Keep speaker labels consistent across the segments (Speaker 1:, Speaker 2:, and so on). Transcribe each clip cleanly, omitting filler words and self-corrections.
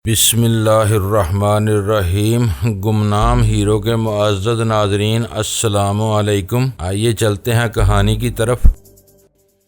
Speaker 1: بسم اللہ الرحمن الرحیم۔ گمنام ہیرو کے معزز ناظرین السلام علیکم۔ آئیے چلتے ہیں کہانی کی طرف۔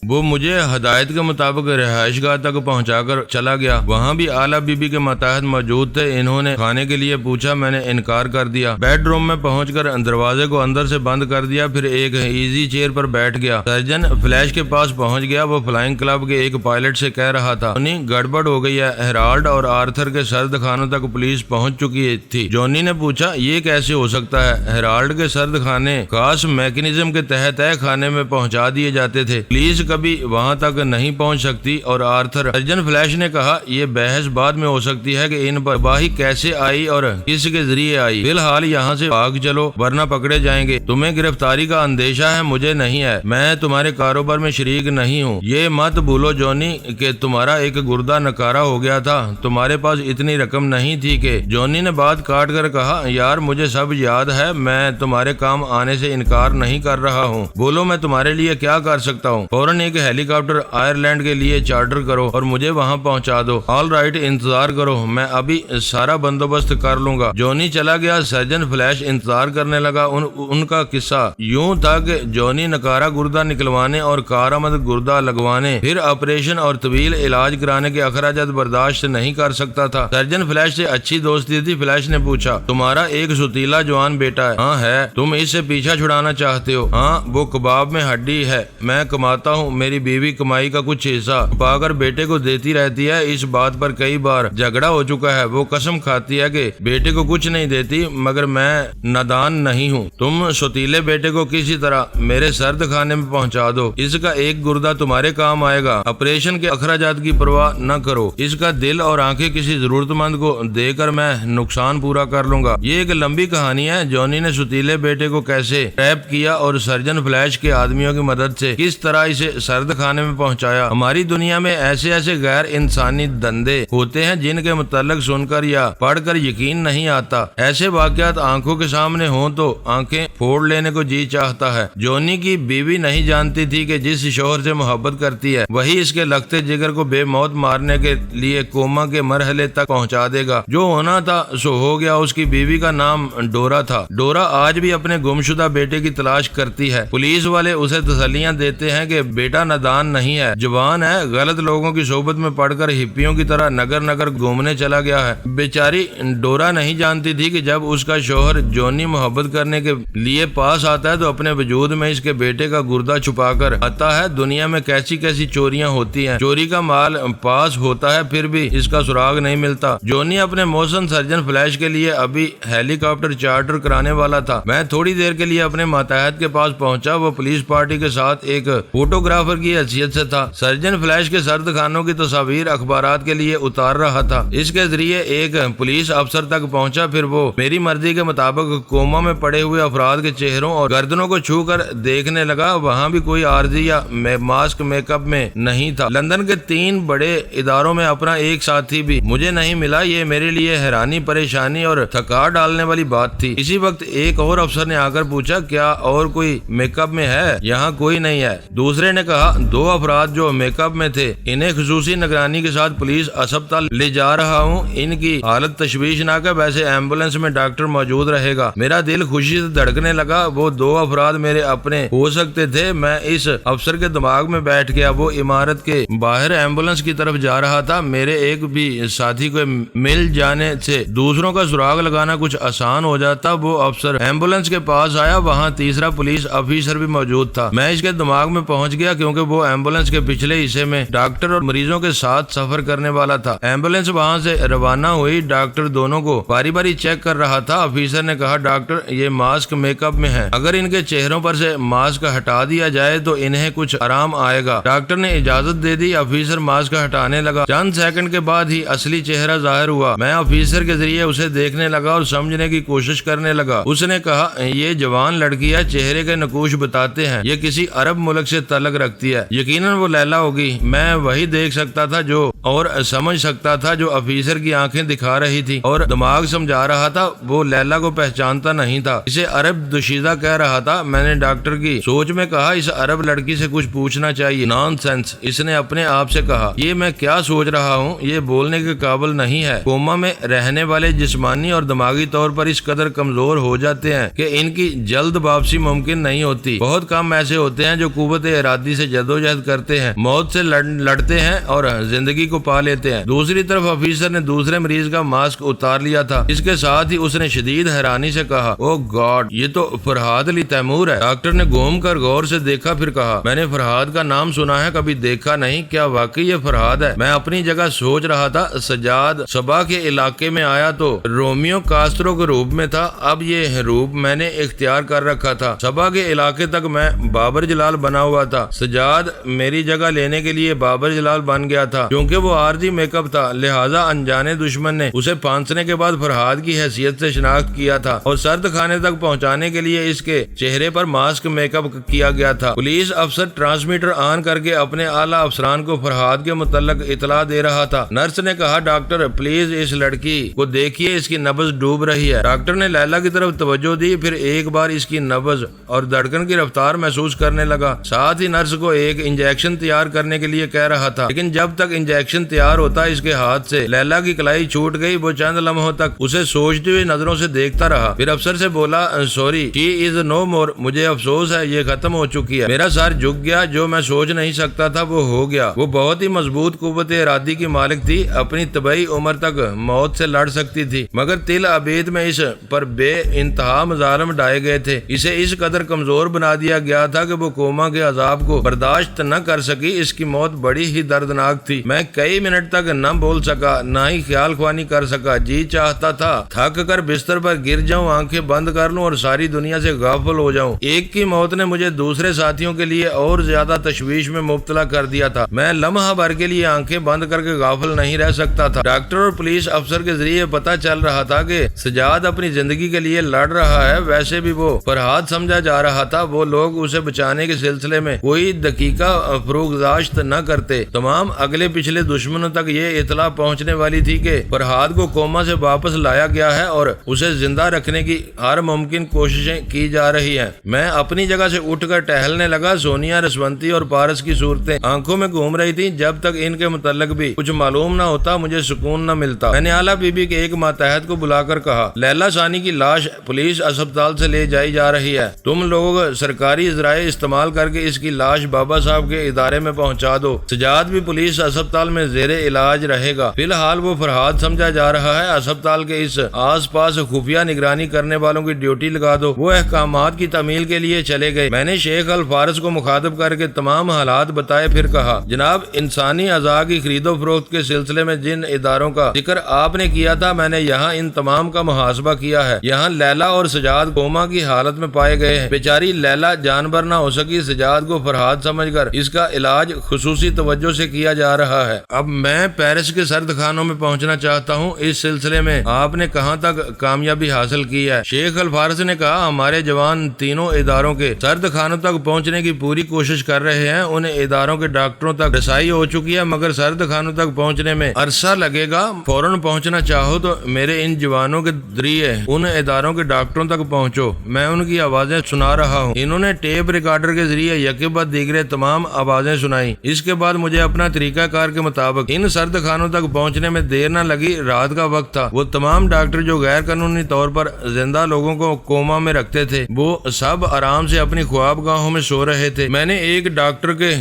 Speaker 1: وہ مجھے ہدایت کے مطابق رہائش گاہ تک پہنچا کر چلا گیا۔ وہاں بھی اعلیٰ بی بی کے ماتحت موجود تھے۔ انہوں نے کھانے کے لیے پوچھا، میں نے انکار کر دیا۔ بیڈ روم میں پہنچ کر دروازے کو اندر سے بند کر دیا، پھر ایک ایزی چیئر پر بیٹھ گیا۔ سرجن فلیش کے پاس پہنچ گیا۔ وہ فلائنگ کلب کے ایک پائلٹ سے کہہ رہا تھا، جونی گڑبڑ ہو گئی ہے۔ ہیرالڈ اور آرتھر کے سرد خانوں تک پولیس پہنچ چکی تھی۔ جونی نے پوچھا، یہ کیسے ہو سکتا ہے؟ ہیرالڈ کے سرد خانے خاص میکینزم کے تحت طے خانے میں پہنچا دیے جاتے تھے، پولیس کبھی وہاں تک نہیں پہنچ سکتی۔ اور آرتھر، سرجن فلیش نے کہا، یہ بحث بعد میں ہو سکتی ہے کہ ان پر تباہی کیسے آئی اور کس کے ذریعے آئی۔ فی الحال یہاں سے بھاگ چلو ورنہ پکڑے جائیں گے۔ تمہیں گرفتاری کا اندیشہ ہے، مجھے نہیں ہے۔ میں تمہارے کاروبار میں شریک نہیں ہوں۔ یہ مت بھولو جونی کہ تمہارا ایک گردہ نکارا ہو گیا تھا۔ تمہارے پاس اتنی رقم نہیں تھی کہ… جونی نے بات کاٹ کر کہا، یار مجھے سب یاد ہے، میں تمہارے کام آنے سے انکار نہیں کر رہا ہوں۔ بولو میں تمہارے لیے کیا کر سکتا ہوں؟ فوراً ایک ہیلی کاپٹر آئرلینڈ کے لیے چارٹر کرو اور مجھے وہاں پہنچا دو۔ آل رائٹ، انتظار کرو، میں ابھی سارا بندوبست کر لوں گا۔ جونی چلا گیا۔ سرجن فلیش انتظار کرنے لگا۔ ان کا قصہ یوں تھا کہ جونی نکارا گردہ نکلوانے اور کارآمد گردہ لگوانے، پھر آپریشن اور طویل علاج کرانے کے اخراجات برداشت نہیں کر سکتا تھا۔ سرجن فلیش سے اچھی دوستی تھی۔ فلیش نے پوچھا، تمہارا ایک ستیلا جوان بیٹا ہے؟ ہاں ہے۔ تم اس سے پیچھا چھڑانا چاہتے ہو؟ ہاں، وہ کباب میں ہڈی ہے۔ میں کماتا ہوں، میری بیوی کمائی کا کچھ حصہ پا کر بیٹے کو دیتی رہتی ہے۔ اس بات پر کئی بار جھگڑا ہو چکا ہے۔ وہ قسم کھاتی ہے کہ بیٹے کو کچھ نہیں دیتی، مگر میں نادان نہیں ہوں۔ تم ستیلے بیٹے کو کسی طرح میرے سرد خانے میں پہنچا دو۔ اس کا ایک گردہ تمہارے کام آئے گا۔ آپریشن کے اخراجات کی پرواہ نہ کرو۔ اس کا دل اور آنکھیں کسی ضرورت مند کو دے کر میں نقصان پورا کر لوں گا۔ یہ ایک لمبی کہانی ہے۔ جونی نے ستیلے بیٹے کو کیسے ٹریپ کیا اور سرجن فلیش کے آدمیوں کی مدد سے کس طرح اسے سرد خانے میں پہنچایا۔ ہماری دنیا میں ایسے غیر انسانی دندے ہوتے ہیں جن کے متعلق سن کر یا پڑھ کر یقین نہیں آتا۔ ایسے واقعات آنکھوں کے سامنے ہوں تو آنکھیں پھوڑ لینے کو جی چاہتا ہے۔ جونی کی بیوی نہیں جانتی تھی کہ جس شوہر سے محبت کرتی ہے وہی اس کے لگتے جگر کو بے موت مارنے کے لیے کوما کے مرحلے تک پہنچا دے گا۔ جو ہونا تھا سو ہو گیا۔ اس کی بیوی کا نام ڈورا تھا۔ ڈورا آج بھی اپنے گمشدہ بیٹے کی تلاش کرتی ہے۔ پولیس والے اسے تسلیاں دیتے ہیں کہ بیٹا نادان نہیں ہے، جوان ہے، غلط لوگوں کی صحبت میں پڑھ کر ہپیوں کی طرح نگر نگر گھومنے چلا گیا ہے۔ بیچاری ڈورا نہیں جانتی تھی کہ جب اس کا شوہر جونی محبت کرنے کے لیے پاس آتا ہے تو اپنے وجود میں اس کے بیٹے کا گردہ چھپا کر آتا ہے۔ دنیا میں کیسی کیسی چوریاں ہوتی ہیں۔ چوری کا مال پاس ہوتا ہے پھر بھی اس کا سراغ نہیں ملتا۔ جونی اپنے موزن سرجن فلیش کے لیے ابھی ہیلی کاپٹر چارٹر کرانے والا تھا۔ میں تھوڑی دیر کے لیے اپنے ماتحت کے پاس پہنچا۔ وہ پولیس پارٹی کے ساتھ ایک فوٹوگرافر کی حیثیت سے تھا۔ سرجن فلیش کے سرد خانوں کی تصاویر اخبارات کے لیے اتار رہا تھا۔ اس کے ذریعے ایک پولیس افسر تک پہنچا۔ پھر وہ میری مرضی کے مطابق کوما میں پڑے ہوئے افراد کے چہروں اور گردنوں کو چھو کر دیکھنے لگا۔ وہاں بھی کوئی عارضی یا ماسک میک اپ میں نہیں تھا۔ لندن کے 3 بڑے اداروں میں اپنا ایک ساتھی بھی مجھے نہیں ملا۔ یہ میرے لیے حیرانی، پریشانی اور تھکا ڈالنے والی بات تھی۔ اسی وقت ایک اور افسر نے آ کر پوچھا، کیا اور کوئی میک اپ میں ہے؟ یہاں کوئی نہیں ہے۔ دوسرے نے کہا، 2 افراد جو میک اپ میں تھے، انہیں خصوصی نگرانی کے ساتھ پولیس اسپتال لے جا رہا ہوں۔ ان کی حالت تشویشناک ہے، ویسے ایمبولینس میں ڈاکٹر موجود رہے گا۔ میرا دل خوشی سے دھڑکنے لگا۔ وہ 2 افراد میرے اپنے ہو سکتے تھے۔ میں اس افسر کے دماغ میں بیٹھ گیا۔ وہ عمارت کے باہر ایمبولینس کی طرف جا رہا تھا۔ میرے ایک بھی ساتھی کو مل جانے سے دوسروں کا سراغ لگانا کچھ آسان ہو جاتا۔ وہ افسر ایمبولینس کے پاس آیا۔ وہاں تیسرا پولیس افیسر بھی موجود تھا۔ میں اس کے دماغ میں پہنچ گیا کیونکہ وہ ایمبولینس کے پچھلے حصے میں ڈاکٹر اور مریضوں کے ساتھ سفر کرنے والا تھا۔ ایمبولینس وہاں سے روانہ ہوئی۔ ڈاکٹر دونوں کو باری باری چیک کر رہا تھا۔ افیسر نے کہا، ڈاکٹر یہ ماسک میک اپ میں ہے، اگر ان کے چہروں پر سے ماسک ہٹا دیا جائے تو انہیں کچھ آرام آئے گا۔ ڈاکٹر نے اجازت دے دی۔ افیسر ماسک ہٹانے لگا۔ چند سیکنڈ کے بعد ہی اصلی چہرہ ظاہر ہوا۔ میں افیسر کے ذریعے اسے دیکھنے لگا اور سمجھنے کی کوشش کرنے لگا۔ اس نے کہا، یہ جوان لڑکی ہے، چہرے کے نقوش بتاتے ہیں یہ کسی عرب ملک سے تعلق رکھتی ہے، یقیناً وہ لیلا ہوگی۔ میں وہی دیکھ سکتا تھا جو اور سمجھ سکتا تھا جو آفیسر کی آنکھیں دکھا رہی تھی اور دماغ سمجھا رہا تھا وہ لیلا کو پہچانتا نہیں تھا، اسے عرب دوشیزہ کہہ رہا تھا۔ میں نے ڈاکٹر کی سوچ میں کہا اس عرب لڑکی سے کچھ پوچھنا چاہیے۔ نان سینس، اس نے اپنے آپ سے کہا، یہ میں کیا سوچ رہا ہوں، یہ بولنے کے قابل نہیں ہے۔ کوما میں رہنے والے جسمانی اور دماغی طور پر اس قدر کمزور ہو جاتے ہیں کہ ان کی جلد واپسی ممکن نہیں ہوتی۔ بہت کم ایسے ہوتے ہیں جو قوت ارادی سے جدوجہد کرتے ہیں، موت سے لڑتے ہیں اور زندگی کو پا لیتے ہیں۔ دوسری طرف آفیسر نے دوسرے مریض کا ماسک اتار لیا تھا، اس کے ساتھ ہی اس نے شدید حیرانی سے کہا، او گاڈ، یہ تو فرحاد علی تیمور ہے۔ ڈاکٹر نے گھوم کر غور سے دیکھا، پھر کہا، میں نے فرحاد کا نام سنا ہے، کبھی دیکھا نہیں، کیا واقعی یہ فرحاد ہے؟ میں اپنی جگہ سوچ رہا تھا، سجاد صبا کے علاقے میں آیا تو رومیو کاسترو کے روپ میں تھا، اب یہ روپ میں نے اختیار کر رکھا تھا۔ صبا کے علاقے تک میں بابر جلال بنا ہوا تھا، سجاد میری جگہ لینے کے لیے بابر جلال بن گیا تھا۔ کیونکہ وہ عارضی میک اپ تھا لہٰذا انجانے دشمن نے اسے پھانسنے کے بعد فرحاد کی حیثیت سے شناخت کیا تھا اور سرد خانے تک پہنچانے کے لیے اس کے چہرے پر ماسک میک اپ کیا گیا تھا۔ پولیس افسر ٹرانسمیٹر آن کر کے اپنے اعلیٰ افسران کو فرحاد کے متعلق اطلاع دے رہا تھا۔ نرس نے کہا، ڈاکٹر پلیز اس لڑکی کو دیکھیے، اس کی نبض ڈوب رہی ہے۔ ڈاکٹر نے لیلا کی طرف توجہ دی، پھر ایک بار اس کی نبض اور دھڑکن کی رفتار محسوس کرنے لگا، ساتھ ہی نرس کو ایک انجیکشن تیار کرنے کے لیے کہہ رہا تھا، لیکن جب تک انجیکشن تیار ہوتا اس کے ہاتھ سے لیلا کی کلائی چھوٹ گئی۔ وہ چند لمحوں تک اسے سوچتی ہوئی نظروں سے دیکھتا رہا، پھر افسر سے بولا، سوری، شی از نو مور، مجھے افسوس ہے یہ ختم ہو چکی ہے۔ میرا سر جھک گیا، جو میں سوچ نہیں سکتا تھا وہ ہو گیا۔ وہ بہت ہی مضبوط قوت ارادی کی مالک تھی، اپنی طبعی عمر تک موت سے لڑ سکتی تھی، مگر تل ابید میں اس پر بے انتہا مظالم ڈائے گئے تھے۔ اسے اس قدر کمزور بنا دیا گیا تھا کہ وہ کوما کے عذاب کو برداشت نہ کر سکی۔ اس کی موت بڑی ہی دردناک تھی۔ میں کئی منٹ تک نہ بول سکا، نہ ہی خیال خوانی کر سکا۔ جی چاہتا تھا تھک کر بستر پر گر جاؤں، آنکھیں بند کر لوں اور ساری دنیا سے غافل ہو جاؤں۔ ایک کی موت نے مجھے دوسرے ساتھیوں کے لیے اور زیادہ تشویش میں مبتلا کر دیا تھا۔ میں لمحہ بھر کے لیے آنکھیں بند کر کے غافل نہیں رہ سکتا تھا۔ ڈاکٹر اور پولیس افسر کے ذریعے پتہ چل رہا تھا کہ سجاد اپنی زندگی کے لیے لڑ رہا ہے، ویسے بھی وہ فرحاد سمجھا جا رہا تھا۔ وہ لوگ اسے بچانے کے سلسلے میں کوئی دقیقہ فروگزاشت نہ کرتے۔ تمام اگلے پچھلے دشمنوں تک یہ اطلاع پہنچنے والی تھی کہ فرحاد کو کوما سے واپس لایا گیا ہے اور اسے زندہ رکھنے کی ہر ممکن کوششیں کی جا رہی ہیں۔ میں اپنی جگہ سے اٹھ کر ٹہلنے لگا۔ سونیا، رسونتی اور پارس کی صورتیں آنکھوں میں گھوم رہی تھی۔ جب تک ان کے متعلق بھی کچھ معلوم نہ ہوتا مجھے سکون نہ ملتا۔ میں نے اعلیٰ بی بی کے ایک ماتحت کو بلا کر کہا، لیلا ثانی کی لاش پولیس اسپتال سے لے جائی جا رہی ہے، تم لوگ سرکاری ذرائع استعمال کر کے اس کی لاش بابا صاحب کے ادارے میں پہنچا دو۔ سجاد بھی پولیس اسپتال میں زیر علاج رہے گا، فی الحال وہ فرحاد سمجھا جا رہا ہے۔ اسپتال کے اس آس پاس خفیہ نگرانی کرنے والوں کی ڈیوٹی لگا دو۔ وہ احکامات کی تعمیل کے لیے چلے گئے۔ میں نے شیخ الفارس کو مخاطب کر کے تمام حالات بتائے، پھر کہا، جناب، انسانی اعضاء کی خرید و فروخت کے سلسلے میں جن اداروں کا ذکر آپ نے کیا تھا میں نے یہاں ان تمام کا محاسبہ کیا ہے۔ یہاں لیلا اور سجاد کوما کی حالت میں پائے گئے ہیں۔ بیچاری لیلا جانبر نہ ہو سکی، سجاد کو فرحاد سمجھ کر اس کا علاج خصوصی توجہ سے کیا جا رہا ہے۔ اب میں پیرس کے سرد خانوں میں پہنچنا چاہتا ہوں، اس سلسلے میں آپ نے کہاں تک کامیابی حاصل کی ہے؟ شیخ الفارس نے کہا، ہمارے جوان تینوں اداروں کے سرد خانوں تک پہنچنے کی پوری کوشش کر رہے ہیں۔ ان اداروں کے ڈاکٹروں تک رسائی ہو چکی ہے، مگر سرد خانوں تک پہنچنے میں عرصہ لگے گا۔ فوراً پہنچنا چاہو تو میرے ان جوانوں کے ذریعے ان اداروں کے ڈاکٹروں تک پہنچو، میں ان کی آوازیں سنا رہا ہوں۔ انہوں نے ٹیپ ریکارڈر کے ذریعے یکے بعد دیگرے تمام آوازیں سنائی۔ اس کے بعد مجھے اپنا طریقہ کار کے مطابق ان سرد خانوں تک پہنچنے میں دیر نہ لگی۔ رات کا وقت تھا۔ وہ تمام ڈاکٹر جو غیر قانونی طور پر زندہ لوگوں کو کوما میں رکھتے تھے وہ سب آرام سے اپنی خواب گاہوں میں سو رہے تھے۔ میں نے ایک ڈاکٹر کے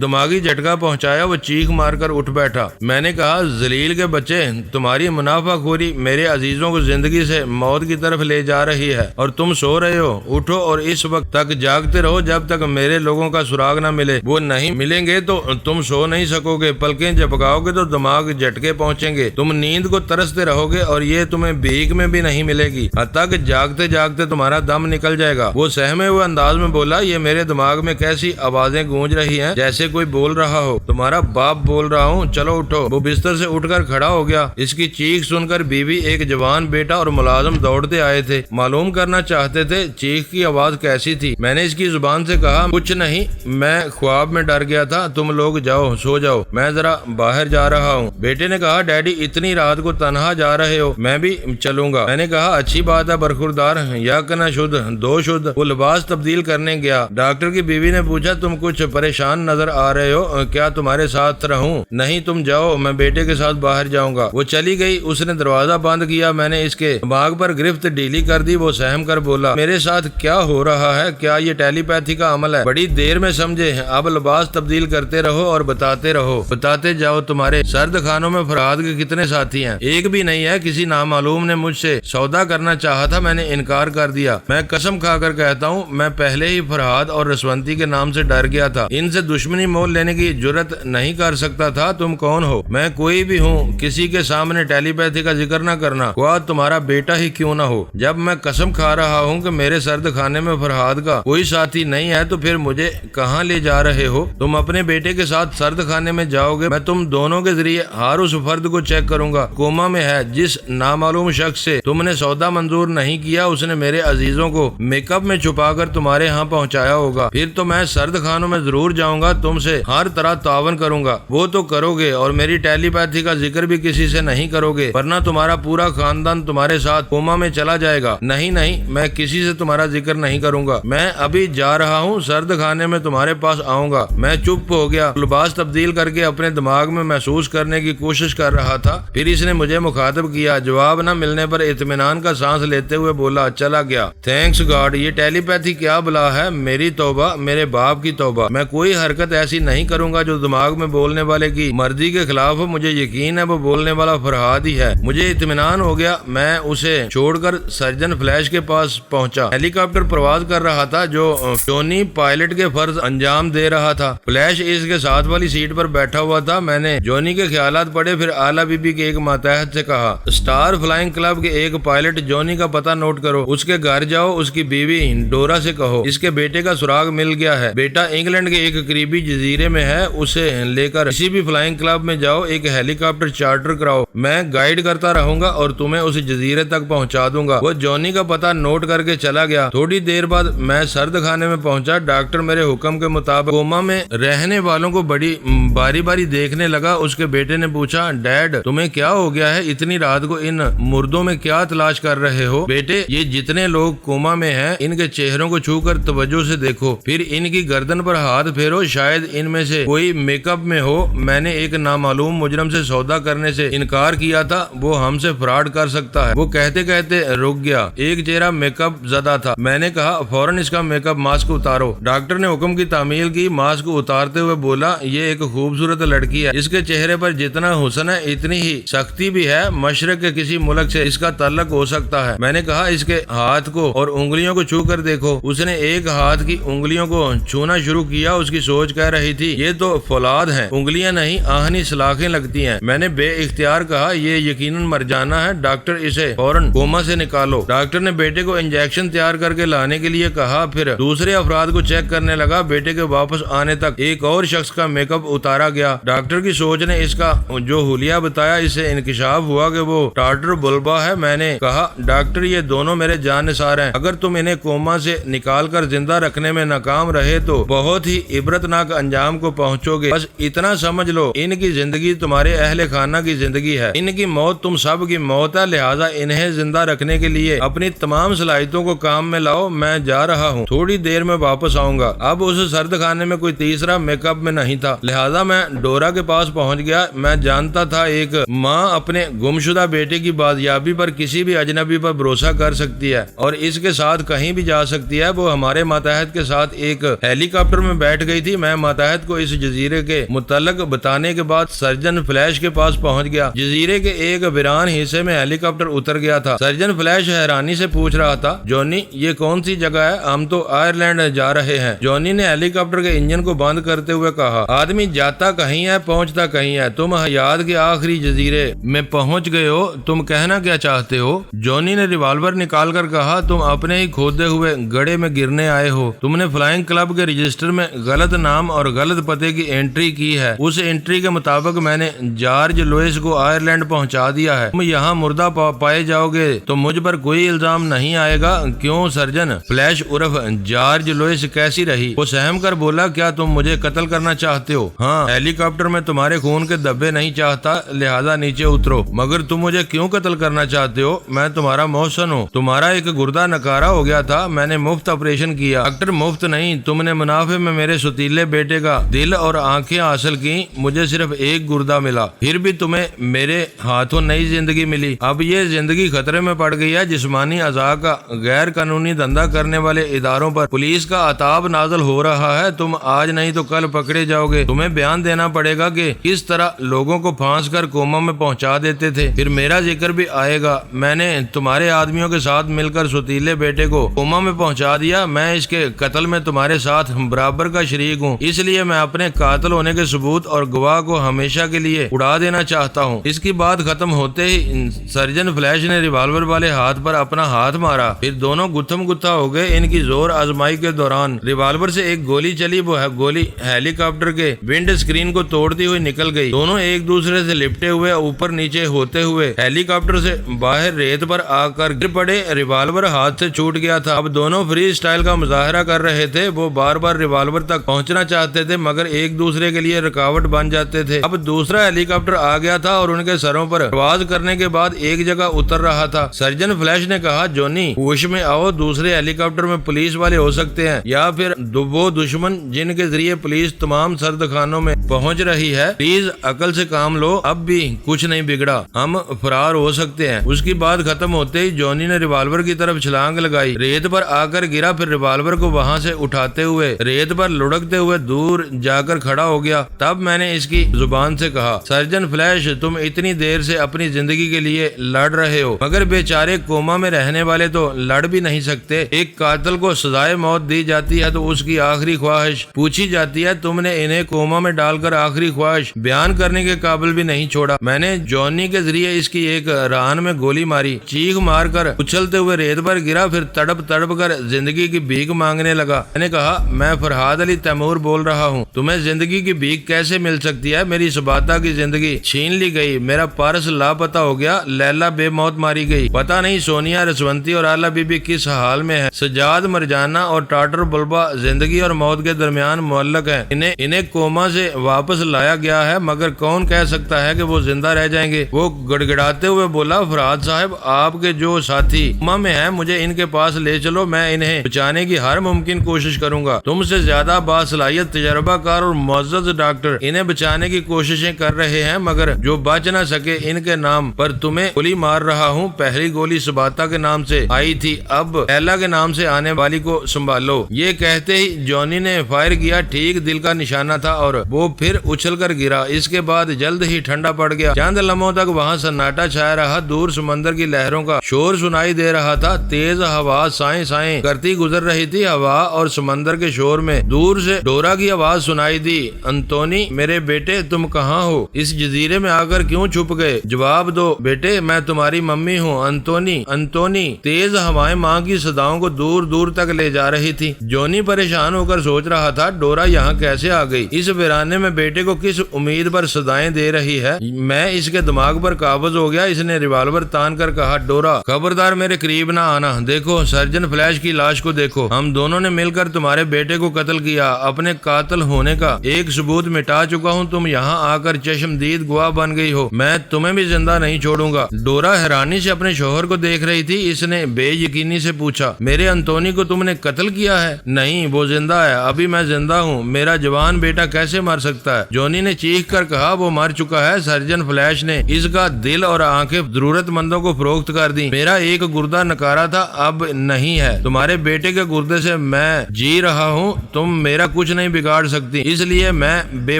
Speaker 1: دماغی جھٹکا پہنچایا، وہ چیخ مار کر اٹھ بیٹھا۔ میں نے کہا، ذلیل کے بچے، تمہاری منافع خوری میرے عزیزوں کو زندگی سے موت کی طرف لے جا رہی ہے اور تم سو رہے ہو۔ اٹھو اور اس وقت تک جاگتے رہو جب تک میرے لوگوں کا سراغ نہ ملے۔ وہ نہیں ملیں گے تو تم سو نہیں سکو گے، پلکیں جھپکاؤ گے تو دماغ جھٹکے پہنچیں گے، تم نیند کو ترستے رہو گے اور یہ تمہیں بھیک میں بھی نہیں ملے گی، حتیٰ کہ جاگتے جاگتے تمہارا دم نکل جائے گا۔ وہ سہمے ہوئے انداز میں بولا، یہ میرے دماغ میں کیسی آوازیں گونج رہی ہیں، جیسے کوئی بول رہا ہو، تمہارا باپ بول رہا ہوں، چلو اٹھو۔ وہ بستر سے اٹھ کر کھڑا ہو گیا۔ اس کی چیخ سن کر بیوی، ایک جوان بیٹا اور ملازم دوڑتے آئے تھے، معلوم کرنا چاہتے تھے چیخ کی آواز کیسی تھی۔ میں نے اس کی زبان سے کہا، کچھ نہیں، میں خواب میں ڈر گیا تھا، تم لوگ جاؤ، سو جاؤ، میں ذرا باہر جا رہا ہوں۔ بیٹے نے کہا ڈیڈی اتنی رات کو تنہا جا رہے ہو، میں بھی چلوں گا۔ میں نے کہا اچھی بات ہے برخوردار، یک نہ شد دو شد۔ وہ لباس تبدیل کرنے گیا۔ ڈاکٹر کی بیوی نے پوچھا تم کچھ پریشان نظر آ رہے ہو، کیا تمہارے ساتھ رہوں؟ نہیں تم جاؤ، میں بیٹے کے ساتھ باہر جاؤں گا۔ وہ چلی گئی۔ اس نے دروازہ بند کیا۔ میں نے اس کے دماغ پر گرفت ڈھیلی کر دی۔ وہ سہم کر بولا میرے ساتھ کیا ہو رہا ہے؟ کیا یہ ٹیلی پیتھی کا عمل ہے؟ بڑی دیر میں سمجھے، اب لباس تبدیل کرتے رہو اور بتاتے رہو، بتاتے جاؤ۔ تمہارے سرد خانوں میں فرہاد کے کتنے ساتھی ہیں؟ ایک بھی نہیں ہے۔ کسی نامعلوم نے مجھ سے سودا کرنا چاہا تھا، میں نے انکار کر دیا۔ میں قسم کھا کر کہتا ہوں میں پہلے ہی فرہاد اور رسونتی کے نام سے ڈر گیا تھا، ان سے دشمنی مول لینے کی جرت نہیں کر سکتا تھا۔ تم کون ہو؟ میں کوئی بھی ہوں، کسی کے سامنے ٹیلی پیتھی کا ذکر نہ کرنا، خواہ تمہارا بیٹا ہی کیوں نہ ہو۔ جب میں قسم کھا رہا ہوں کہ میرے سرد خانے میں فرہاد کا کوئی ساتھی نہیں ہے تو پھر مجھے کہاں لے جا رہے ہو؟ تم اپنے بیٹے کے ساتھ سرد خانے میں جاؤ گے، میں تم دونوں کے ذریعے ہر اس فرد کو چیک کروں گا کوما میں ہے۔ جس نامعلوم شخص سے تم نے سودا منظور نہیں کیا اس نے میرے عزیزوں کو میک اپ میں چھپا کر تمہارے ہاں پہنچایا ہوگا۔ پھر تو میں سرد خانوں میں ضرور جاؤں گا، تم سے ہر طرح تعاون کروں گا۔ وہ تو کرو گے، اور میری ٹیلی پیتھی کا ذکر بھی کسی سے نہیں کرو گے، ورنہ تمہارا پورا خاندان تمہارے ساتھ کوما میں چلا جائے گا۔ نہیں نہیں، میں کسی سے تمہارا ذکر نہیں کروں گا، میں ابھی جا رہا ہوں، سرد خانے میں تمہارے پاس آؤں گا۔ میں چپ ہو گیا، لباس تبدیل کر کے اپنے دماغ میں محسوس کرنے کی کوشش کر رہا تھا۔ پھر اس نے مجھے مخاطب کیا۔ جواب نہ ملنے پر اطمینان کا سانس لیتے ہوئے بولا چلا گیا۔ تھینکس گاڈ، یہ ٹیلی پیتھی کیا بلا ہے؟ میری توبہ، میرے باپ کی توبہ، میں کوئی حرکت ایسی نہیں کروں گا جو دماغ میں بولنے والے کی مرضی کے خلاف ہو۔ مجھے یقین ہے وہ بولنے والا فرہاد ہی ہے۔ مجھے اطمینان ہو گیا۔ میں اسے چھوڑ کر سرجن فلیش کے پاس پہنچا۔ ہیلی کاپٹر پرواز کر رہا تھا جو جونی پائلٹ کے فرض انجام دے رہا تھا۔ فلیش اس کے ساتھ والی سیٹ پر بیٹھا ہوا تھا۔ میں نے جونی کے خیالات پڑھے، پھر آلا بی بی کے ایک ماتحت سے کہا اسٹار فلائنگ کلب کے ایک پائلٹ جونی کا پتہ نوٹ کرو، اس کے گھر جاؤ، اس کی بیوی ڈورا سے کہو اس کے بیٹے کا سراغ مل گیا ہے، بیٹا انگلینڈ کے ایک قریبی جزیرے میں ہے، اسے لے کر کسی بھی فلائنگ کلب میں جاؤ، ایک ہیلی کاپٹر چارٹر کراؤ، میں گائیڈ کرتا رہوں گا اور تمہیں اس جزیرے تک پہنچا دوں گا۔ وہ جونی کا پتہ نوٹ کر کے چلا گیا۔ تھوڑی دیر بعد میں سرد خانے میں پہنچا۔ ڈاکٹر میرے حکم کے مطابق کوما میں رہنے والوں کو بڑی باری باری دیکھنے لگا۔ اس کے بیٹے نے پوچھا ڈیڈ تمہیں کیا ہو گیا ہے؟ اتنی رات کو ان مردوں میں کیا تلاش کر رہے ہو؟ بیٹے یہ جتنے لوگ کوما میں ہیں ان کے چہروں کو چھو کر توجہ سے دیکھو، پھر ان کی گردن پر ہاتھ پھیرو، شاید ان میں سے کوئی میک اپ میں ہو۔ میں نے ایک نامعلوم مجرم سے سودا کرنے سے انکار کیا تھا، وہ ہم سے فراڈ کر سکتا ہے۔ وہ کہتے کہتے رک گیا۔ ایک چہرہ میک اپ زدہ تھا۔ میں نے کہا فوراً اس کا میک اپ ماسک اتارو۔ ڈاکٹر نے حکم کی تعمیل کی۔ ماسک اتارتے ہوئے بولا یہ ایک خوبصورت لڑکی ہے، اس کے چہرے پر جتنا حسن ہے اتنی ہی سختی بھی ہے، مشرق کے کسی ملک سے اس کا تعلق ہو سکتا ہے۔ میں نے کہا اس کے ہاتھ کو اور انگلیوں کو چھو کر دیکھو۔ اس نے ایک ہاتھ کی انگلیوں کو چھونا شروع کیا۔ اس کی سوچ کہہ رہی تھی یہ تو فولاد ہیں، انگلیاں نہیں آہنی سلاخیں لگتی ہیں۔ میں نے بے اختیار کہا یہ یقیناً مر جانا ہے، ڈاکٹر اسے فوراً کوما سے نکالو۔ ڈاکٹر نے بیٹے کو انجیکشن تیار کر کے لانے کے لیے کہا، پھر دوسرے افراد کو چیک کرنے لگا۔ بیٹے کے واپس آنے تک ایک اور شخص کا میک اپ اتارا گیا۔ ڈاکٹر کی سوچ نے اس کا جو حلیہ بتایا، اس سے انکشاف ہوا کہ وہ ٹارٹر بلبا ہے۔ میں نے کہا ڈاکٹر یہ دونوں میرے جان نثار ہیں، اگر تم انہیں کوما سے نکال کر زندہ رکھنے میں ناکام رہے تو بہت ہی عبرتناک انجام کو پہنچو گے۔ بس اتنا سمجھ لو ان کی زندگی تمہارے اہل خانہ کی زندگی ہے، ان کی موت تم سب کی موت ہے، لہٰذا انہیں زندہ رکھنے کے لیے اپنی تمام صلاحیتوں کو کام میں لاؤ۔ میں جا رہا ہوں، تھوڑی دیر میں واپس آؤں گا۔ اب اس سرد خانے میں کوئی تیسرا میک اپ میں نہیں تھا، لہٰذا میں ڈورا کے پاس پہنچ گیا۔ میں جانتا تھا ایک ماں اپنے گمشدہ بیٹے کی بازیابی پر کسی بھی اجنبی پر بھروسہ کر سکتی ہے اور اس کے ساتھ کہیں بھی جا سکتی ہے۔ وہ ہمارے ماتحت کے ساتھ ایک ہیلی کاپٹر میں بیٹھ گئی تھی۔ میں ماتحت کو اس جزیرے کے متعلق بتانے کے بعد سرجن فلیش کے پاس پہنچ گیا۔ جزیرے کے ایک ویران حصے میں ہیلی کاپٹر اتر گیا تھا۔ سرجن فلیش حیرانی سے پوچھ رہا تھا جونی یہ کون سی جگہ ہے؟ ہم تو آئرلینڈ جا رہے ہیں۔ جونی نے ہیلی کاپٹر کے انجن کو بند کرتے ہوئے کہا آدمی جاتا کہیں ہے پہنچتا کہیں ہے، تم حیات کے آخری جزیرے میں پہنچ گئے ہو، تم کہنا کیا چاہتے ہو؟ جونی نے ریوالور نکال کر کہا تم اپنے ہی کھودے ہوئے گڑھے میں گرنے آئے ہو، تم نے فلائنگ کلب کے رجسٹر میں غلط نام اور غلط پتے کی انٹری کی ہے، اس انٹری کے مطابق میں نے جارج لوئس کو آئرلینڈ پہنچا دیا ہے، تم یہاں مردہ پائے جاؤ گے تو مجھ پر کوئی الزام نہیں آئے گا۔ کیوں سرجن فلیش عرف جارج لوئس کیسی رہی؟ وہ سہم کر بولا کیا تم مجھے قتل کرنا چاہتے ہو؟ ہاں، ہیلی کاپٹر میں میں تمہارے خون کے دھبے نہیں چاہتا، لہذا نیچے اترو۔ مگر تم مجھے کیوں قتل کرنا چاہتے ہو؟ میں تمہارا محسن ہوں، تمہارا ایک گردہ نکارا ہو گیا تھا، میں نے مفت آپریشن کیا۔ ڈاکٹر مفت نہیں، تم نے منافع میں میرے ستیلے بیٹے کا دل اور آنکھیں حاصل کی، مجھے صرف ایک گردہ ملا، پھر بھی تمہیں میرے ہاتھوں نئی زندگی ملی۔ اب یہ زندگی خطرے میں پڑ گئی ہے۔ جسمانی اعضاء کا غیر قانونی دھندا کرنے والے اداروں پر پولیس کا عتاب نازل ہو رہا ہے، تم آج نہیں تو کل پکڑے جاؤ گے۔ تمہیں بیان دینا پڑے گا کہ کس طرح لوگوں کو پھانس کر کوما میں پہنچا دیتے تھے، پھر میرا ذکر بھی آئے گا۔ میں نے تمہارے آدمیوں کے ساتھ مل کر ستیلے بیٹے کو کوما میں پہنچا دیا، میں اس کے قتل میں تمہارے ساتھ برابر کا شریک ہوں، اس لیے میں اپنے قاتل ہونے کے ثبوت اور گواہ کو ہمیشہ کے لیے اڑا دینا چاہتا ہوں۔ اس کی بات ختم ہوتے ہی سرجن فلیش نے ریوالور والے ہاتھ پر اپنا ہاتھ مارا، پھر دونوں گتھم گتھا ہو گئے۔ ان کی زور آزمائی کے دوران ریوالور سے ایک گولی چلی، وہ گولی ہیلی کاپٹر کے ونڈ اسکرین کو توڑتی ہوئی نکل گئی۔ دونوں ایک دوسرے سے لپٹے ہوئے اوپر نیچے ہوتے ہوئے ہیلی کاپٹر سے باہر ریت پر آ کر گر پڑے۔ ریوالور ہاتھ سے چھوٹ گیا تھا۔ اب دونوں فری اسٹائل کا مظاہرہ کر رہے تھے، وہ بار بار ریوالور تک پہنچنا چاہتے تھے مگر ایک دوسرے کے لیے رکاوٹ بن جاتے تھے۔ اب دوسرا ہیلی کاپٹر آ گیا تھا اور ان کے سروں پر پرواز کرنے کے بعد ایک جگہ اتر رہا تھا۔ سرجن فلیش نے کہا، جونی ہوش میں آؤ، دوسرے ہیلی کاپٹر میں پولیس والے ہو سکتے ہیں یا پھر وہ دشمن جن کے ذریعے پولیس تمام سرد خانوں میں پہنچ رہی ہے، پلیز عقل سے کام لو، اب بھی کچھ نہیں بگڑا، ہم فرار ہو سکتے ہیں۔ اس کی بات ختم ہوتے ہی جونی نے ریوالور کی طرف چھلانگ لگائی، ریت پر آ کر گرا، پھر ریوالور کو وہاں سے اٹھاتے ہوئے ریت پر لڑکتے ہوئے دور جا کر کھڑا ہو گیا۔ تب میں نے اس کی زبان سے کہا، سرجن فلیش تم اتنی دیر سے اپنی زندگی کے لیے لڑ رہے ہو مگر بیچارے کوما میں رہنے والے تو لڑ بھی نہیں سکتے۔ ایک قاتل کو سزائے موت دی جاتی ہے تو اس کی آخری خواہش پوچھی جاتی ہے، تم نے انہیں کوما میں ڈال کر آخری خواہش بیان کرنے کے قابل بھی نہیں چھوڑا۔ میں نے جونی کے ذریعے اس کی ایک ران میں گولی ماری، چیخ مار کر اچھلتے ہوئے ریت پر گرا، پھر تڑپ تڑپ کر زندگی کی بھیک مانگنے لگا۔ میں نے کہا، میں فرحاد علی تیمور بول رہا ہوں، تمہیں زندگی کی بھیک کیسے مل سکتی ہے؟ میری سباتا کی زندگی چھین لی گئی، میرا پارس لاپتہ ہو گیا، لیلا بے موت ماری گئی، پتہ نہیں سونیا رسونتی اور آلہ بی بی کس حال میں ہے، سجاد مرجانہ اور ٹاٹر بلبا زندگی اور موت کے درمیان معلق ہیں، انہیں کوما سے واپس لایا گیا ہے مگر کون کہہ سکتا ہے کہ وہ زندہ رہ جائیں گے؟ وہ گڑگڑاتے ہوئے بولا، فرحاد صاحب آپ کے جو ساتھی کوما میں ہیں مجھے ان کے پاس لے چلو، میں انہیں بچانے کی ہر ممکن کوشش کروں گا، تم سے زیادہ باصلاحیت تجربہ کار اور معزز ڈاکٹر انہیں بچانے کی کوششیں کر رہے ہیں مگر جو بچ نہ سکے ان کے نام پر تمہیں گولی مار رہا ہوں۔ پہلی گولی سباتا کے نام سے آئی تھی، اب ایلا کے نام سے آنے والی کو سنبھالو۔ یہ کہتے ہی جونی نے فائر کیا، ٹھیک دل کا نشانہ تھا اور وہ پھر اچھل کر گرا۔ اس کے بعد جلد ہی ٹھنڈا پڑ گیا۔ چند لمحوں تک وہاں سناٹا چھایا رہا، دور سمندر کی لہروں کا شور سنائی دے رہا تھا، تیز ہوا سائیں سائیں کرتی گزر رہی تھی۔ ہوا اور سمندر کے شور میں دور سے ڈورا کی آواز سنائی دی، انتونی میرے بیٹے تم کہاں ہو؟ اس جزیرے میں آ کر کیوں چھپ گئے؟ جواب دو بیٹے، میں تمہاری ممی ہوں، انتونی انتونی۔ تیز ہوائیں ماں کی صداؤں کو دور دور تک لے جا رہی تھی۔ جونی پریشان ہو کر سوچ رہا تھا، ڈورا یہاں کیسے آ گئی؟ اس ویرانے میں بیٹے کو کس امید پر صدائیں دے رہی ہے؟ میں اس کے دماغ پر قابض ہو گیا۔ اس نے ریوالور تان کر کہا، ڈورا خبردار میرے قریب نہ آنا، دیکھو سرجن فلیش کی لاش کو دیکھو، ہم دونوں نے مل کر تمہارے بیٹے کو قتل کیا، اپنے قاتل ہونے کا ایک ثبوت مٹا چکا ہوں، تم یہاں آ کر چشمدید گواہ بن گئی ہو، میں تمہیں بھی زندہ نہیں چھوڑوں گا۔ ڈورا حیرانی سے اپنے شوہر کو دیکھ رہی تھی۔ اس نے بے یقینی سے پوچھا، میرے انتونی کو تم نے قتل کیا ہے؟ نہیں، وہ زندہ ہے، ابھی میں زندہ ہوں، میرا جوان بیٹا کیسے مر سکتا ہے؟ جونی نے چیخ کر کہا، وہ مر چکا ہے، سرجن فلیش نے اس کا دل اور آنکھیں ضرورت مندوں کو فروخت کر دی، میرا ایک گردہ نکارا تھا، اب نہیں ہے، تمہارے بیٹے کے گردے سے میں جی رہا ہوں، تم میرا کچھ نہیں بگاڑ سکتی، اس لیے میں بے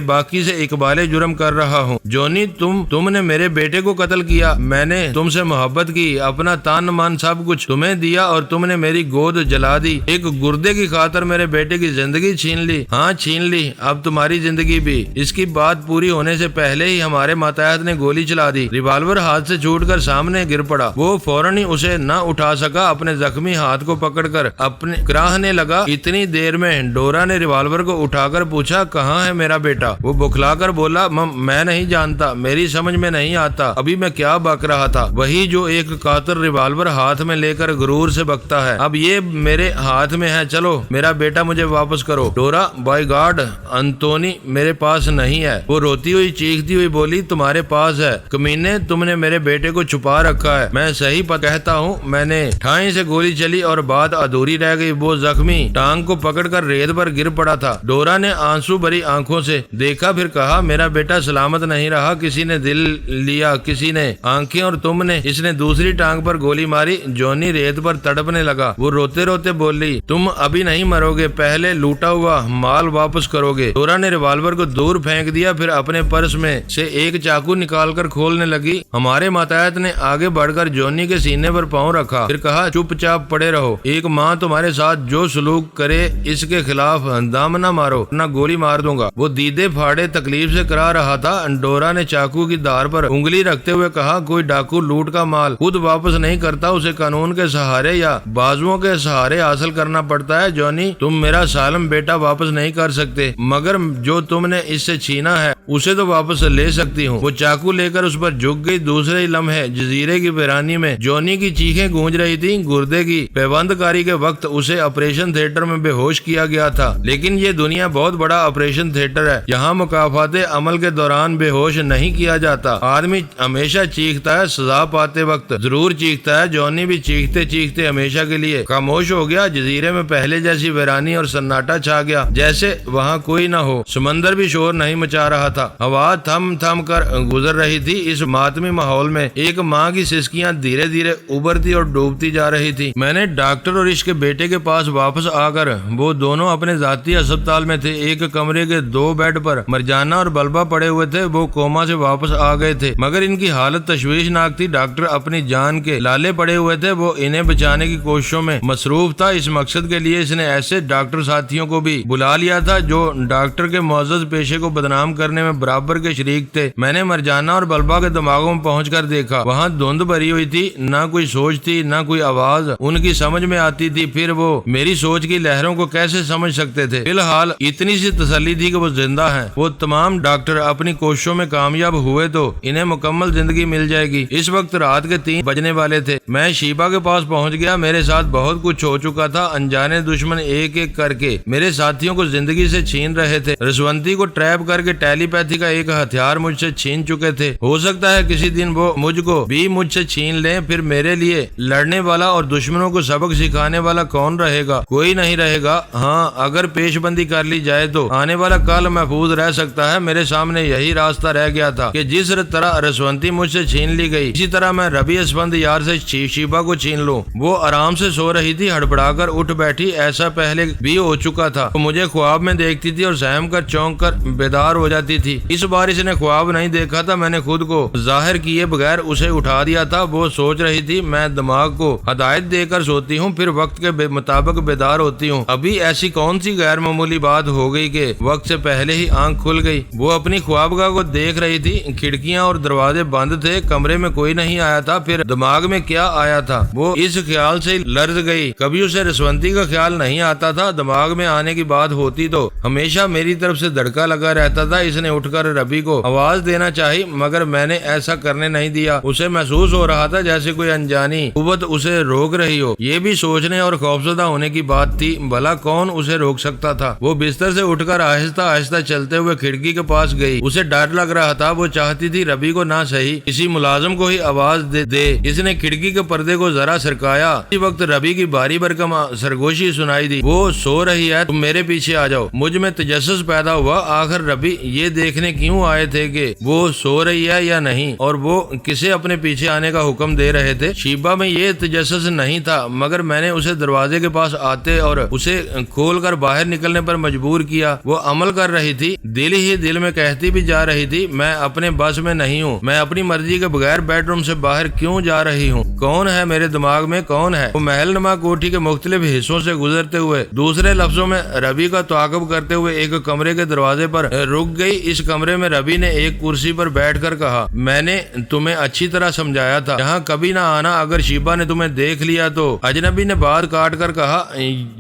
Speaker 1: باکی سے اقبال جرم کر رہا ہوں۔ جونی تم نے میرے بیٹے کو قتل کیا، میں نے تم سے محبت کی، اپنا تان من سب کچھ تمہیں دیا اور تم نے میری گود جلا دی، ایک گردے کی خاطر میرے بیٹے کی زندگی چھین لی، ہاں چھین لی، اب تمہاری زندگی بھی۔ اس کی بات پوری ہونے سے پہلے ہی ہمارے ماتحت نے گولی چلا دی، ریوالور ہاتھ سے چھوٹ کر سامنے گر پڑا، وہ فوراً ہی اسے نہ اٹھا سکا، اپنے زخمی ہاتھ کو پکڑ کر اپنے کراہنے لگا۔ اتنی دیر میں ڈورا نے ریوالور کو اٹھا کر پوچھا، کہاں ہے میرا بیٹا؟ وہ بکھلا کر بولا، میں نہیں جانتا، میری سمجھ میں نہیں آتا، ابھی میں کیا بک رہا تھا، وہی جو ایک قاتل ریوالور ہاتھ میں لے کر غرور سے بکتا ہے، اب یہ میرے ہاتھ میں ہے، چلو میرا بیٹا مجھے واپس کرو۔ ڈورا، بائی گاڈ انتونی میرے پاس نہیں نہیں ہے۔ وہ روتی ہوئی چیختی ہوئی بولی تمہارے پاس ہے، کمینے تم نے میرے بیٹے کو چھپا رکھا ہے۔ میں صحیح کہتا ہوں، میں نے ٹھائیں سے گولی چلی اور بات ادھوری رہ گئی۔ وہ زخمی ٹانگ کو پکڑ کر ریت پر گر پڑا تھا۔ ڈورا نے آنسو بھری آنکھوں سے دیکھا، پھر کہا میرا بیٹا سلامت نہیں رہا، کسی نے دل لیا، کسی نے آنکھیں اور تم نے۔ اس نے دوسری ٹانگ پر گولی ماری۔ جونی ریت پر تڑپنے لگا۔ وہ روتے روتے بولی تم ابھی نہیں مرو گے، پہلے لوٹا ہوا مال واپس کرو گے۔ ڈورا نے ریوالور کو دور پھینک دیا، پھر اپنے پرس میں سے ایک چاقو نکال کر کھولنے لگی۔ ہمارے ماتحت نے آگے بڑھ کر جونی کے سینے پر پاؤں رکھا، پھر کہا چپ چاپ پڑے رہو، ایک ماں تمہارے ساتھ جو سلوک کرے اس کے خلاف دام نہ مارو نہ گولی مار دوں گا۔ وہ دیدے پھاڑے تکلیف سے کرا رہا تھا۔ ڈورا نے چاقو کی دھار پر انگلی رکھتے ہوئے کہا کوئی ڈاکو لوٹ کا مال خود واپس نہیں کرتا، اسے قانون کے سہارے یا بازوؤں کے سہارے حاصل کرنا پڑتا ہے۔ جونی تم میرا سالم بیٹا واپس نہیں کر سکتے، مگر جو تم نے اس سے چھینا ہے اسے تو واپس لے سکتی ہوں۔ وہ چاقو لے کر اس پر جھک گئی۔ دوسرے ہی لمحے جزیرے کی ویرانی میں جونی کی چیخیں گونج رہی تھی۔ گردے کی پیوند کاری کے وقت اسے آپریشن تھیٹر میں بے ہوش کیا گیا تھا، لیکن یہ دنیا بہت بڑا آپریشن تھیٹر ہے، یہاں مکافات عمل کے دوران بے ہوش نہیں کیا جاتا۔ آدمی ہمیشہ چیختا ہے، سزا پاتے وقت ضرور چیختا ہے۔ جونی بھی چیختے چیختے ہمیشہ کے لیے خاموش ہو گیا۔ جزیرے میں پہلے جیسی ویرانی اور سناٹا چھا گیا، جیسے وہاں کوئی نہ ہو۔ سمندر بھی شور نہیں مچا رہا تھا، ہوا تھم تھم کر گزر رہی تھی۔ اس ماتمی ماحول میں ایک ماں کی سسکیاں دھیرے دھیرے ابھرتی اور ڈوبتی جا رہی تھی۔ میں نے ڈاکٹر اور اس کے بیٹے کے پاس واپس آ کر، وہ دونوں اپنے ذاتی اسپتال میں تھے، ایک کمرے کے 2 بیڈ پر مرجانہ اور بلبہ پڑے ہوئے تھے۔ وہ کوما سے واپس آ گئے تھے، مگر ان کی حالت تشویشناک تھی۔ ڈاکٹر اپنی جان کے لالے پڑے ہوئے تھے، وہ انہیں بچانے کی کوششوں میں مصروف تھا۔ اس مقصد کے لیے اس نے ایسے ڈاکٹر ساتھیوں کو بھی بلا لیا تھا جو ڈاکٹر کے معزز پیشے کو بدنام کرنے میں برابر کے شریک تھے۔ میں نے مرجانہ اور بلبہ کے دماغوں میں پہنچ کر دیکھا، وہاں دھند بھری ہوئی تھی، نہ کوئی سوچ تھی نہ کوئی آواز ان کی سمجھ میں آتی تھی۔ پھر وہ میری سوچ کی لہروں کو کیسے سمجھ سکتے تھے؟ فی الحال اتنی سی تسلی تھی کہ وہ زندہ ہیں۔ وہ تمام ڈاکٹر اپنی کوششوں میں کامیاب ہوئے تو انہیں مکمل زندگی مل جائے گی۔ اس وقت رات کے 3 بجنے والے تھے۔ میں شیبا کے پاس پہنچ گیا۔ میرے ساتھ بہت کچھ ہو چکا تھا۔ انجانے دشمن ایک ایک کر کے میرے ساتھیوں کو زندگی سے چھین رہے تھے۔ رسونتی کو ٹریپ کر کے ٹیلی پیتھی کا ایک ہتھیار مجھ سے چھین چکے تھے۔ ہو سکتا ہے کسی دن وہ مجھ کو بھی مجھ سے چھین لیں، پھر میرے لیے لڑنے والا اور دشمنوں کو سبق سکھانے والا کون رہے گا؟ کوئی نہیں رہے گا۔ ہاں، اگر پیش بندی کر لی جائے تو آنے والا کل محفوظ رہ سکتا ہے۔ میرے سامنے یہی راستہ رہ گیا تھا کہ جس طرح رسونتی مجھ سے چھین لی گئی، اسی طرح میں ربی اسفند یار سے شیبا کو چھین لوں۔ وہ آرام سے سو رہی تھی، ہڑبڑا کر اٹھ بیٹھی۔ ایسا پہلے بھی ہو چکا تھا۔ وہ مجھے خواب میں دیکھتی تھی اور سہم کر چونک کر بیدار ہو جاتی تھی۔ اس بار اس نے خواب نہیں دیکھا تھا، میں نے خود کو ظاہر کیے بغیر اسے اٹھا دیا تھا۔ وہ سوچ رہی تھی میں دماغ کو ہدایت دے کر سوتی ہوں، پھر وقت کے مطابق بیدار ہوتی ہوں۔ ابھی ایسی کون سی غیر معمولی بات ہو گئی کہ وقت سے پہلے ہی آنکھ کھل گئی؟ وہ اپنی خوابگاہ کو دیکھ رہی تھی، کھڑکیاں اور دروازے بند تھے، کمرے میں کوئی نہیں آیا تھا۔ پھر دماغ میں کیا آیا تھا؟ وہ اس خیال سے لرز گئی، کبھی اسے رسونتی کا خیال نہیں آتا تھا۔ دماغ میں آنے کی بات ہوتی تو ہمیشہ میری طرف سے دھڑکا لگا رہتا تھا۔ اس نے اٹھ کر ربی کو آواز دینا چاہی، مگر میں نے ایسا کرنے نہیں دیا۔ اسے محسوس ہو رہا تھا جیسے کوئی انجانی قوت اسے روک رہی ہو۔ یہ بھی سوچنے اور خوفزدہ ہونے کی بات تھی، بھلا کون اسے روک سکتا تھا؟ وہ بستر سے اٹھ کر آہستہ آہستہ چلتے ہوئے کھڑکی کے پاس گئی۔ اسے ڈر لگ رہا تھا، وہ چاہتی تھی ربی کو نہ صحیح کسی ملازم کو ہی آواز دے۔ اس نے کھڑکی کے پردے کو ذرا سرکایا۔ اسی وقت ربی کی بھاری بھرکم سرگوشی سنائی دی، وہ سو رہی ہے، تم میرے پیچھے آ جاؤ۔ مجھ میں تجسس پیدا ہوا، آخر ربی یہ دیکھنے کیوں آئے تھے کہ وہ سو رہی ہے یا نہیں، اور وہ کسے اپنے پیچھے آنے کا حکم دے رہے تھے؟ شیبا میں یہ تجسس نہیں تھا، مگر میں نے اسے دروازے کے پاس آتے اور اسے کھول کر باہر نکلنے پر مجبور کیا۔ وہ عمل کر رہی تھی، دل ہی دل میں کہتی بھی جا رہی تھی میں اپنے بس میں نہیں ہوں، میں اپنی مرضی کے بغیر بیڈ روم سے باہر کیوں جا رہی ہوں؟ کون ہے میرے دماغ میں؟ کون ہے؟ وہ محل نما کوٹھی کے مختلف حصوں سے گزرتے ہوئے، دوسرے لفظوں میں ربی کا تعاقب کرتے ہوئے ایک کمرے کے دروازے پر رک گئی۔ اس کمرے میں ربی نے ایک کرسی پر بیٹھ کر کہا، میں نے تمہیں اچھی طرح سمجھایا تھا یہاں کبھی نہ آنا، اگر شیبا نے تمہیں دیکھ لیا تو۔ اجنبی نے بات کاٹ کر کہا،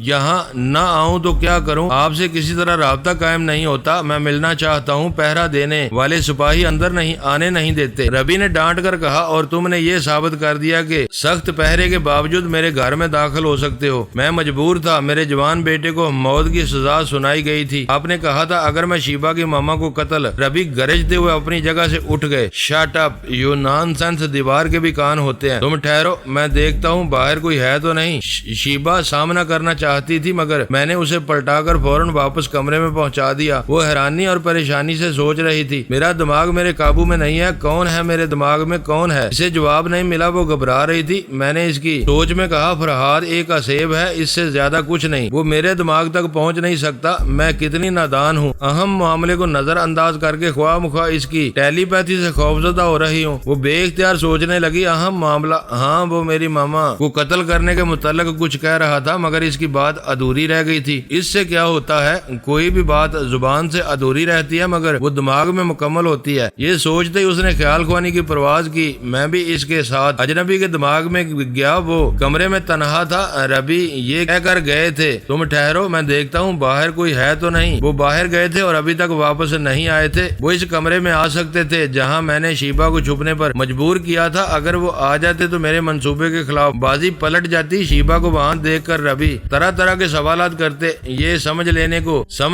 Speaker 1: یہاں نہ آؤں تو کیا کروں؟ آپ سے کسی طرح رابطہ قائم نہیں ہوتا، میں ملنا چاہتا ہوں، پہرا دینے والے سپاہی اندر نہیں آنے نہیں دیتے۔ ربی نے ڈانٹ کر کہا، اور تم نے یہ ثابت کر دیا کہ سخت پہرے کے باوجود میرے گھر میں داخل ہو سکتے ہو۔ میں مجبور تھا، میرے جوان بیٹے کو موت کی سزا سنائی گئی تھی، آپ نے کہا تھا اگر میں شیبا کی ماما کو قتل۔ ربی گرجتے ہوئے اپنی جگہ سے اٹھ گئے۔ Shut up you non sense, دیوار کے بھی کان ہوتے ہیں، تم ٹھہرو میں دیکھتا ہوں باہر کوئی ہے تو نہیں۔ شیبا سامنا کرنا چاہتی تھی مگر میں نے اسے پلٹا کر فوراً واپس کمرے میں پہنچا دیا۔ وہ حیرانی اور پریشانی سے سوچ رہی تھی، میرا دماغ میرے قابو میں نہیں ہے، کون ہے میرے دماغ میں، کون ہے؟ اسے جواب نہیں ملا، وہ گھبرا رہی تھی۔ میں نے اس کی سوچ میں کہا، فرحاد ایک اسیب ہے، اس سے زیادہ کچھ نہیں، وہ میرے دماغ تک پہنچ نہیں سکتا۔ میں کتنی نادان ہوں، اہم معاملے کو نظر انداز کر کے خواہ مخواہ اس کی ٹیلی پیتھی سے خوفزدہ ہو رہی ہوں۔ وہ بے اختیار سوچنے لگی، اہم معاملہ، ہاں وہ میری ماما کو قتل کرنے کے متعلق کچھ کہہ رہا تھا مگر اس کی بات ادھوری رہ گئی تھی۔ اس سے کیا ہوتا ہے، کوئی بھی بات زبان سے ادھوری رہتی ہے مگر وہ دماغ میں مکمل ہوتی ہے۔ یہ سوچتے ہی اس نے خیال خوانی کی پرواز کی۔ میں بھی اس کے ساتھ اجنبی کے دماغ میں گیا، وہ کمرے میں تنہا تھا۔ ربی یہ کہہ کر گئے تھے، تم ٹھہرو میں دیکھتا ہوں باہر کوئی ہے تو نہیں۔ وہ باہر گئے تھے اور ابھی تک واپس نہیں آئے تھے۔ وہ اس کمرے میں آ سکتے تھے جہاں میں نے شیبا کو چھپنے پر مجبور کیا تھا۔ اگر وہ آ جاتے تو میرے منصوبے کے خلاف بازی پلٹ جاتی۔ شیبا کو وہاں دیکھ کر ربی طرح طرح کے سوالات کرتے، یہ سمجھ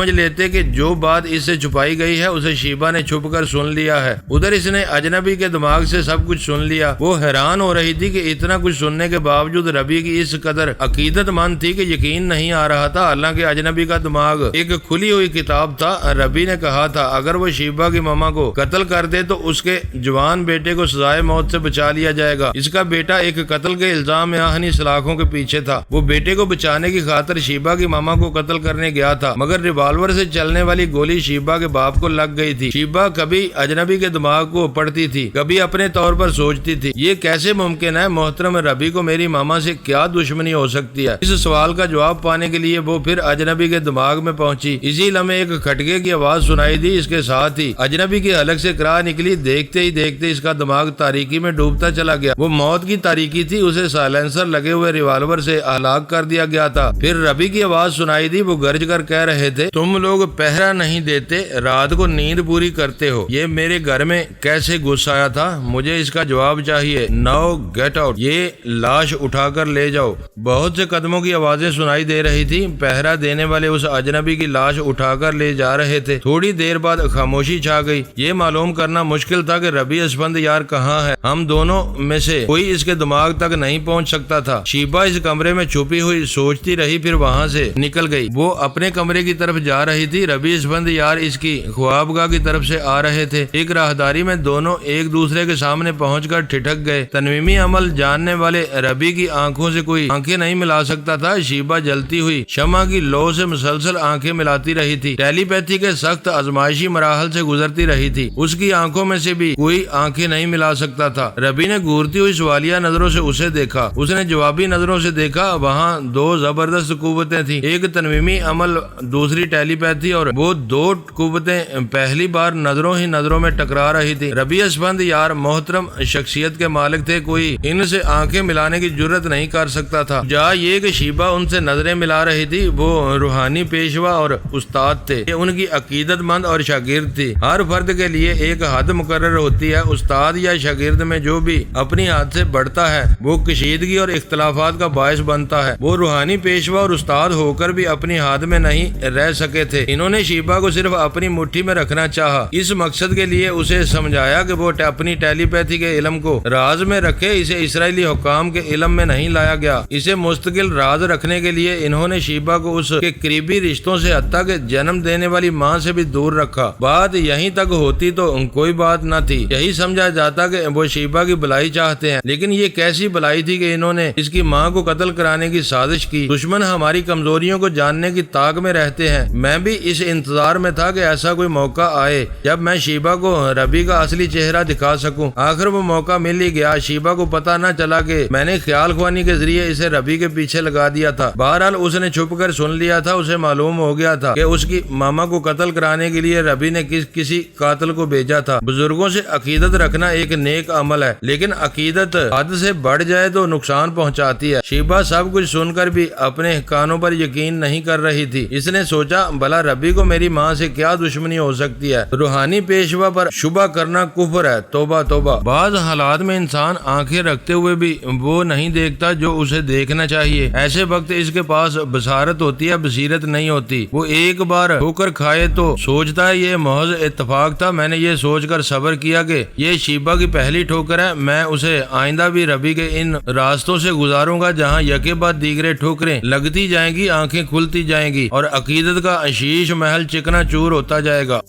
Speaker 1: لیتے کہ جو بات اس سے چھپائی گئی ہے اسے شیبا نے چھپ کر سن لیا ہے۔ ادھر اس نے اجنبی کے دماغ سے سب کچھ سن لیا۔ وہ حیران ہو رہی تھی کہ اتنا کچھ سننے کے باوجود ربی کی اس قدر عقیدت مند تھی کہ یقین نہیں آ رہا تھا۔ حالانکہ اجنبی کا دماغ ایک کھلی ہوئی کتاب تھا۔ ربی نے کہا تھا اگر وہ شیبا کی ماما کو قتل کر دے تو اس کے جوان بیٹے کو سزائے موت سے بچا لیا جائے گا۔ اس کا بیٹا ایک قتل کے الزام میں آہنی سلاخوں کے پیچھے تھا۔ وہ بیٹے کو بچانے کی خاطر شیبا کی ماما کو قتل کرنے گیا تھا مگر ریوالور سے چلنے والی گولی شیبا کے باپ کو لگ گئی تھی۔ شیبا کبھی اجنبی کے دماغ کو پڑھتی تھی، کبھی اپنے طور پر سوچتی تھی، یہ کیسے ممکن ہے؟ محترم ربی کو میری ماما سے کیا دشمنی ہو سکتی ہے؟ اس سوال کا جواب پانے کے لیے وہ پھر اجنبی کے دماغ میں پہنچی۔ اسی لمحے ایک کھٹکے کی آواز سنائی دی، اس کے ساتھ ہی اجنبی کی حلق سے کراہ نکلی۔ دیکھتے ہی دیکھتے اس کا دماغ تاریکی میں ڈوبتا چلا گیا۔ وہ موت کی تاریکی تھی، اسے سائلنسر لگے ہوئے ریوالور سے ہلاک کر دیا گیا تھا۔ پھر ربی کی آواز سنائی دی، وہ گرج کر کہہ رہے تھے، تم لوگ پہرا نہیں دیتے، رات کو نیند پوری کرتے ہو، یہ میرے گھر میں کیسے گھس آیا تھا؟ مجھے اس کا جواب چاہیے۔ ناؤ گیٹ آؤٹ، یہ لاش اٹھا کر لے جاؤ۔ بہت سے قدموں کی آوازیں سنائی دے رہی تھی، پہرا دینے والے اس اجنبی کی لاش اٹھا کر لے جا رہے تھے۔ تھوڑی دیر بعد خاموشی چھا گئی۔ یہ معلوم کرنا مشکل تھا کہ ربی اسفندیار کہاں ہے۔ ہم دونوں میں سے کوئی اس کے دماغ تک نہیں پہنچ سکتا تھا۔ شیبا اس کمرے میں چھپی ہوئی سوچتی رہی، پھر وہاں سے نکل گئی۔ وہ اپنے کمرے کی طرف جا رہی تھی، ربی اسفندیار اس کی خوابگاہ کی طرف سے آ رہے تھے۔ ایک راہداری میں دونوں ایک دوسرے کے سامنے پہنچ کر ٹھٹک گئے۔ تنویمی عمل جاننے والے ربی کی آنکھوں سے کوئی آنکھیں نہیں ملا سکتا تھا۔ شیبا جلتی ہوئی شمع کی لو سے مسلسل آنکھیں ملاتی رہی تھی، ٹیلی پیتھی کے سخت آزمائشی مراحل سے گزرتی رہی تھی۔ اس کی آنکھوں میں سے بھی کوئی آنکھیں نہیں ملا سکتا تھا۔ ربی نے گھورتی ہوئی سوالیہ نظروں سے اسے دیکھا، اس نے جوابی نظروں سے دیکھا۔ وہاں دو زبردست قوتیں تھیں، ایک تنویمی عمل، دوسری ٹیلی پیتھی، اور وہ دو قوتیں پہلی بار نظروں ہی نظروں میں ٹکرا رہی تھی۔ ربی اسفندیار محترم شخصیت کے مالک تھے، کوئی ان سے آنکھیں ملانے کی جرت نہیں کر سکتا تھا۔ جہاں یہ کہ شیبا ان سے نظریں ملا رہی تھی، وہ روحانی پیشوا اور استاد تھے، یہ ان کی عقیدت مند اور شاگرد تھی۔ ہر فرد کے لیے ایک حد مقرر ہوتی ہے، استاد یا شاگرد میں جو بھی اپنی حد سے بڑھتا ہے وہ کشیدگی اور اختلافات کا باعث بنتا ہے۔ وہ روحانی پیشوا اور استاد ہو کر بھی اپنی حد میں نہیں رہ سکے تھے۔ انہوں نے شیبا کو صرف اپنی مٹھی میں رکھنا چاہا۔ اس مقصد کے لیے اسے سمجھایا کہ وہ اپنی ٹیلی پیتھی کے علم کو راز میں رکھے، اسے اسرائیلی حکام کے علم میں نہیں لایا گیا۔ اسے مستقل راز رکھنے کے لیے انہوں نے شیبا کو اس کے قریبی رشتوں سے حتیٰ کہ جنم دینے والی ماں سے بھی دور رکھا۔ بات یہیں تک ہوتی تو کوئی بات نہ تھی، یہی سمجھا جاتا کہ وہ شیبا کی بھلائی چاہتے ہیں، لیکن یہ کیسی بھلائی تھی کہ انہوں نے اس کی ماں کو قتل کرانے کی سازش کی۔ دشمن ہماری کمزوریوں کو جاننے کی طاق میں رہتے ہیں۔ میں بھی اس انتظار میں تھا کہ ایسا کوئی موقع آئے جب میں شیبا کو ربی کا اصلی چہرہ دکھا سکوں۔ آخر وہ موقع مل ہی گیا۔ شیبا کو پتہ نہ چلا کہ میں نے خیال خوانی کے ذریعے اسے ربی کے پیچھے لگا دیا تھا۔ بہرحال اس نے چھپ کر سن لیا تھا۔ اسے معلوم ہو گیا تھا کہ اس کی ماما کو قتل کرانے کے لیے ربی نے کسی قاتل کو بھیجا تھا۔ بزرگوں سے عقیدت رکھنا ایک نیک عمل ہے، لیکن عقیدت حد سے بڑھ جائے تو نقصان پہنچاتی ہے۔ شیبا سب کچھ سن کر بھی اپنے کانوں پر یقین نہیں کر رہی تھی۔ اس نے سوچا بھلا ربی کو میری ماں سے کیا دشمنی ہو سکتی ہے؟ روحانی پیشوا پر شبہ کرنا کفر ہے۔ توبہ توبہ۔ بعض حالات میں انسان آنکھیں رکھتے ہوئے بھی وہ نہیں دیکھتا جو اسے دیکھنا چاہیے۔ ایسے وقت اس کے پاس بصارت ہوتی ہے، بصیرت نہیں ہوتی۔ وہ ایک بار ٹھوکر کھائے تو سوچتا ہے یہ محض اتفاق تھا۔ میں نے یہ سوچ کر صبر کیا کہ یہ شیبہ کی پہلی ٹھوکر ہے، میں اسے آئندہ بھی ربی کے ان راستوں سے گزاروں گا جہاں یکے بعد دیگرے ٹھوکریں لگتی جائیں گی، آنکھیں کھلتی جائیں گی اور عقیدت کا عشیش محل چکنا چور ہوتا جائے گا۔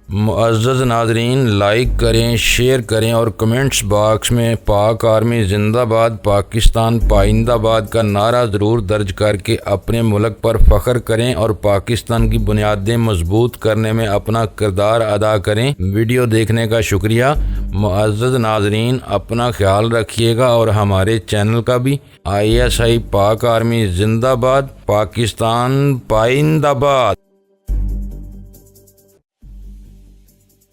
Speaker 1: معزز ناظرین، لائک کریں، شیئر کریں اور کمنٹس باکس میں پاک آرمی زندہ باد، پاکستان پائندہ باد کا نعرہ ضرور درج کر کے اپنے ملک پر فخر کریں اور پاکستان کی بنیادیں مضبوط کرنے میں اپنا کردار ادا کریں۔ ویڈیو دیکھنے کا شکریہ۔ معزز ناظرین، اپنا خیال رکھیے گا اور ہمارے چینل کا بھی۔ ISI پاک آرمی زندہ باد، پاکستان پائندہ باد۔